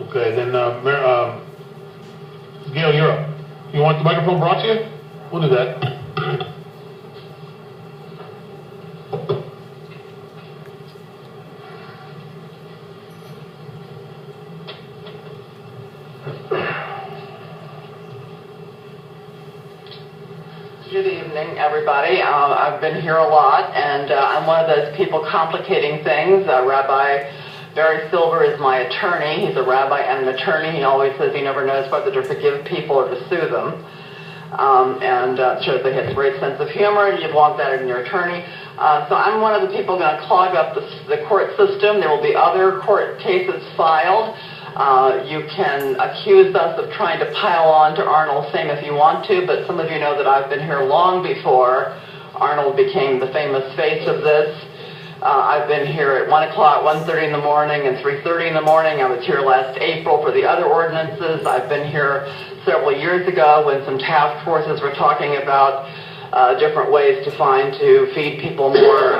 Okay, then Gail, you're up. You want the microphone brought to you? We'll do that. Good evening, everybody. I've been here a lot, and I'm one of those people complicating things. Rabbi Barry Silver is my attorney. He's a rabbi and an attorney. He always says he never knows whether to forgive people or to sue them. It shows that he has a great sense of humor, and you'd want that in your attorney. So I'm one of the people going to clog up the court system. There will be other court cases filed. You can accuse us of trying to pile on to Arnold's fame if you want to, but some of you know that I've been here long before Arnold became the famous face of this. I've been here at 1 o'clock, 1:30 in the morning, and 3:30 in the morning. I was here last April for the other ordinances. I've been here several years ago when some task forces were talking about different ways to feed people more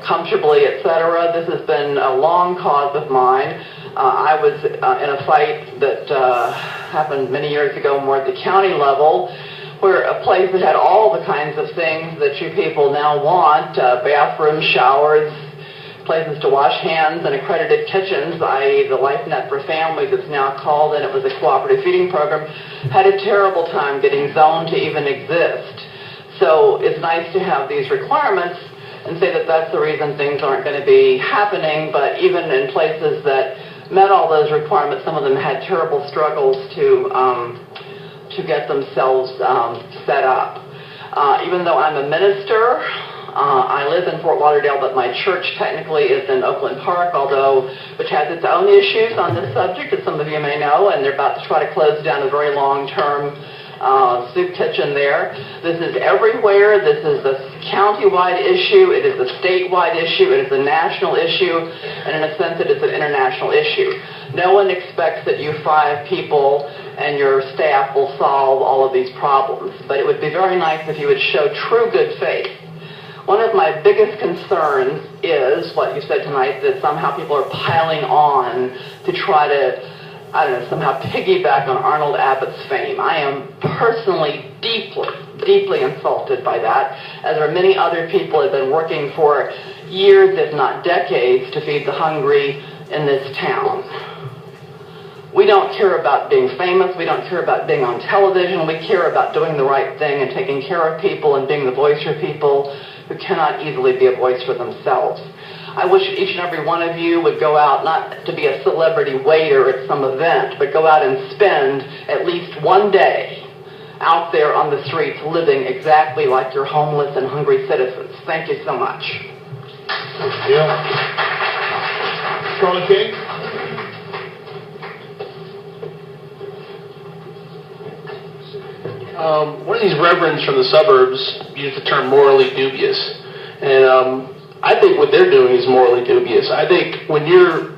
comfortably, etc. This has been a long cause of mine. I was in a fight that happened many years ago more at the county level, where a place that had all the kinds of things that you people now want, bathrooms, showers, places to wash hands, and accredited kitchens, i.e. the LifeNet for Families it's now called, and it was a cooperative feeding program, had a terrible time getting zoned to even exist. So it's nice to have these requirements and say that that's the reason things aren't going to be happening, but even in places that met all those requirements, some of them had terrible struggles to get themselves set up. Even though I'm a minister, I live in Fort Lauderdale, but my church technically is in Oakland Park, which has its own issues on this subject, as some of you may know, and they're about to try to close down a very long-term soup kitchen there. This is everywhere. This is a county-wide issue. It is a statewide issue. It is a national issue. And in a sense, it is an international issue. No one expects that you 5 people and your staff will solve all of these problems. But it would be very nice if you would show true good faith. One of my biggest concerns is what you said tonight, that somehow people are piling on to try to somehow piggyback on Arnold Abbott's fame. I am personally deeply insulted by that, as there are many other people who have been working for years, if not decades, to feed the hungry in this town. We don't care about being famous. We don't care about being on television. We care about doing the right thing and taking care of people and being the voice for people who cannot easily be a voice for themselves. I wish each and every one of you would go out, not to be a celebrity waiter at some event, but go out and spend at least one day out there on the streets living exactly like your homeless and hungry citizens. Thank you so much. Yeah. Charlie King? One of these reverends from the suburbs used the term morally dubious. And I think what they're doing is morally dubious. I think when you're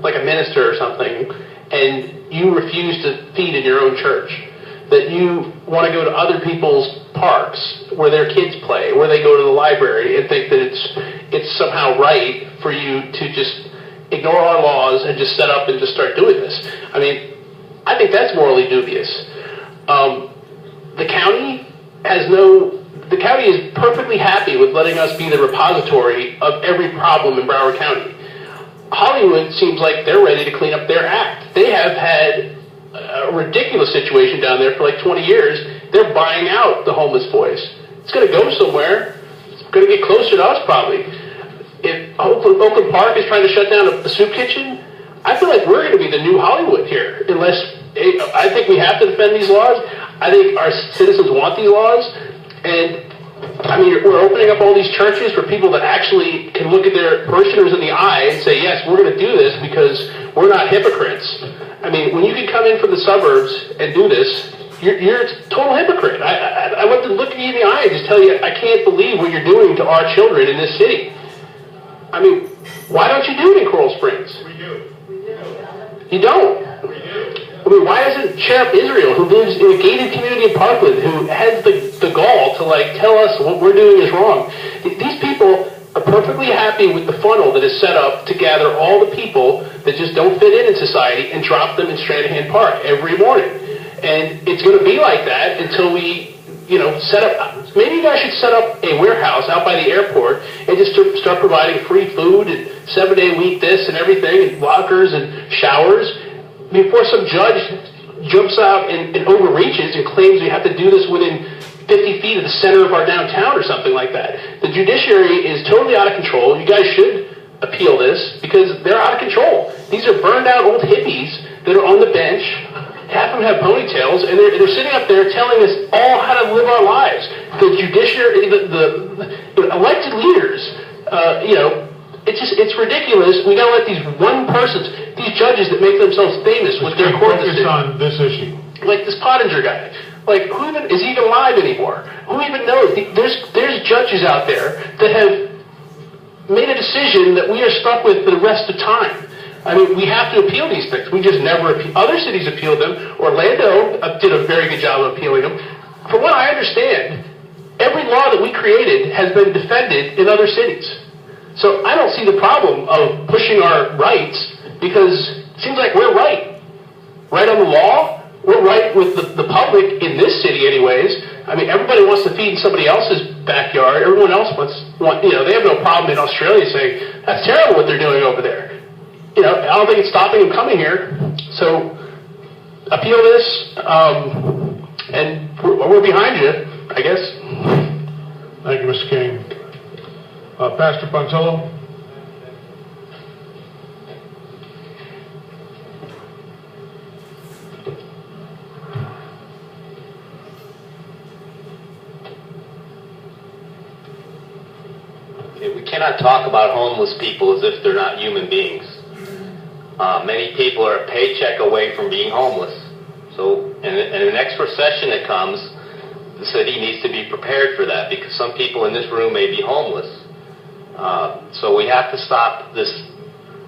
like a minister or something and you refuse to feed in your own church, that you want to go to other people's parks where their kids play, where they go to the library, and think that it's somehow right for you to just ignore our laws and just set up and just start doing this. I mean, I think that's morally dubious. The county is perfectly happy with letting us be the repository of every problem in Broward County. Hollywood seems like they're ready to clean up their act. They have had a ridiculous situation down there for like 20 years. They're buying out the homeless boys. It's going to go somewhere. It's going to get closer to us probably. If Oakland Park is trying to shut down a soup kitchen, I feel like we're going to be the new Hollywood here. I think we have to defend these laws. I think our citizens want these laws. And, I mean, we're opening up all these churches for people that actually can look at their parishioners in the eye and say, yes, we're going to do this because we're not hypocrites. I mean, when you can come in from the suburbs and do this, you're a total hypocrite. I want to look at you in the eye and just tell you, I can't believe what you're doing to our children in this city. I mean, why don't you do it in Coral Springs? We do. You don't? We do. I mean, why isn't Sheriff Israel, who lives in a gated community in Parkland, who has the gall to, tell us what we're doing is wrong? These people, are perfectly happy with the funnel that is set up to gather all the people that just don't fit in society and drop them in Stranahan Park every morning. And it's going to be like that until we, set up, maybe you guys should set up a warehouse out by the airport and just start providing free food and 7-day-a-week this and everything and lockers and showers before some judge jumps out and overreaches and claims we have to do this within 50 feet of the center of our downtown or something like that. The judiciary is totally out of control. You guys should appeal this because they're out of control. These are burned out old hippies that are on the bench. Half of them have ponytails, and they're sitting up there telling us all how to live our lives. The judiciary, the elected leaders, it's ridiculous. We got to let these these judges that make themselves famous with their court decisions. Focus on this issue. Like this Pottinger guy. Like, is he even alive anymore? Who even knows? There's judges out there that have made a decision that we are stuck with for the rest of time. I mean, we have to appeal these things. We just never appeal. Other cities appealed them. Orlando did a very good job of appealing them. From what I understand, every law that we created has been defended in other cities. So I don't see the problem of pushing our rights because it seems like we're right. Right on the law. We're right with the public in this city anyways. I mean, everybody wants to feed in somebody else's backyard. Everyone else they have no problem in Australia saying, that's terrible what they're doing over there. I don't think it's stopping them coming here. So, appeal this, and we're behind you, I guess. Thank you, Mr. King. Pastor Pontillo? We cannot talk about homeless people as if they're not human beings. Many people are a paycheck away from being homeless. So, in the next recession that comes, the city needs to be prepared for that because some people in this room may be homeless. So we have to stop this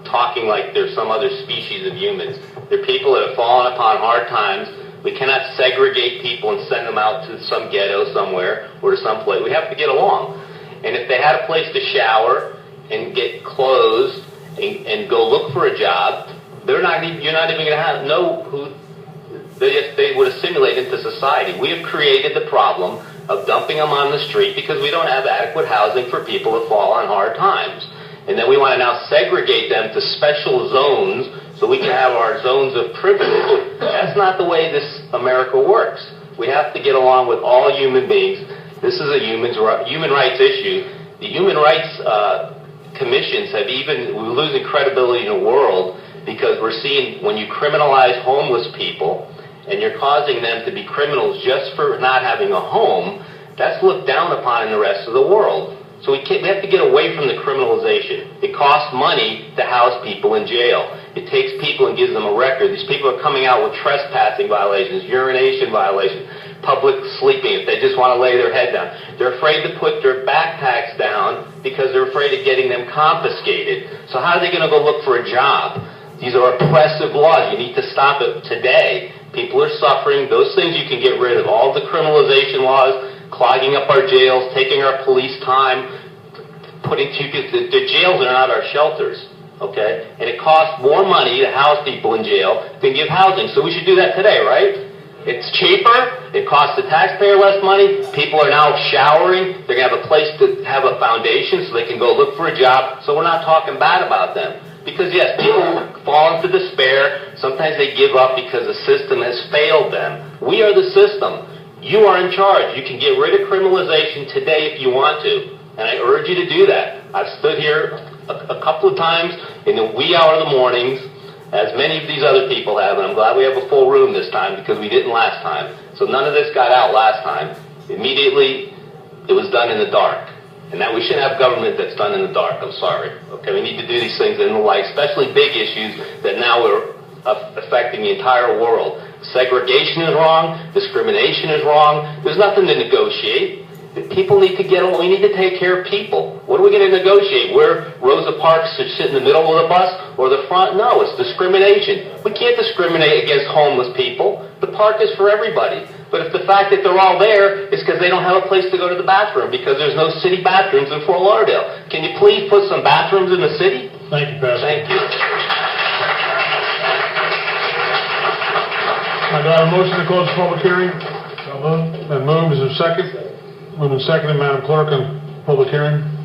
talking like they're some other species of humans. They're people that have fallen upon hard times. We cannot segregate people and send them out to some ghetto somewhere or to some place. We have to get along. And if they had a place to shower and get clothes and go look for a job, you're not even going to know who they would assimilate into society. We have created the problem of dumping them on the street because we don't have adequate housing for people that fall on hard times. And then we want to now segregate them to special zones so we can have our zones of privilege. That's not the way this America works. We have to get along with all human beings. This is a human rights issue. The human rights commissions we're losing credibility in the world because we're seeing when you criminalize homeless people and you're causing them to be criminals just for not having a home, that's looked down upon in the rest of the world. So we have to get away from the criminalization. It costs money to house people in jail. It takes people and gives them a record. These people are coming out with trespassing violations, urination violations, public sleeping if they just want to lay their head down. They're afraid to put their backpacks down because they're afraid of getting them confiscated. So how are they going to go look for a job? These are oppressive laws. You need to stop it today. People are suffering. Those things you can get rid of. All the criminalization laws, clogging up our jails, taking our police time, the jails are not our shelters, okay? And it costs more money to house people in jail than give housing. So we should do that today, right? It's cheaper. It costs the taxpayer less money. People are now showering. They're going to have a place to have a foundation so they can go look for a job. So we're not talking bad about them. Because, yes, people fall into despair. Sometimes they give up because the system has failed them. We are the system. You are in charge. You can get rid of criminalization today if you want to. And I urge you to do that. I've stood here a couple of times in the wee hour of the mornings, as many of these other people have, and I'm glad we have a full room this time because we didn't last time. So none of this got out last time. Immediately, it was done in the dark. And that we shouldn't have government that's done in the dark. I'm sorry. Okay, we need to do these things in the light, especially big issues that now are affecting the entire world. Segregation is wrong. Discrimination is wrong. There's nothing to negotiate. People need to get on. We need to take care of people. What are we going to negotiate? Where Rosa Parks should sit in the middle of the bus or the front? No, it's discrimination. We can't discriminate against homeless people. The park is for everybody. But if the fact that they're all there is because they don't have a place to go to the bathroom because there's no city bathrooms in Fort Lauderdale. Can you please put some bathrooms in the city? Thank you, Pastor. Thank you. Do I have a motion to close the public hearing? So moved. Been moved. Is there a second? Moved and seconded. Madam Clerk, on public hearing.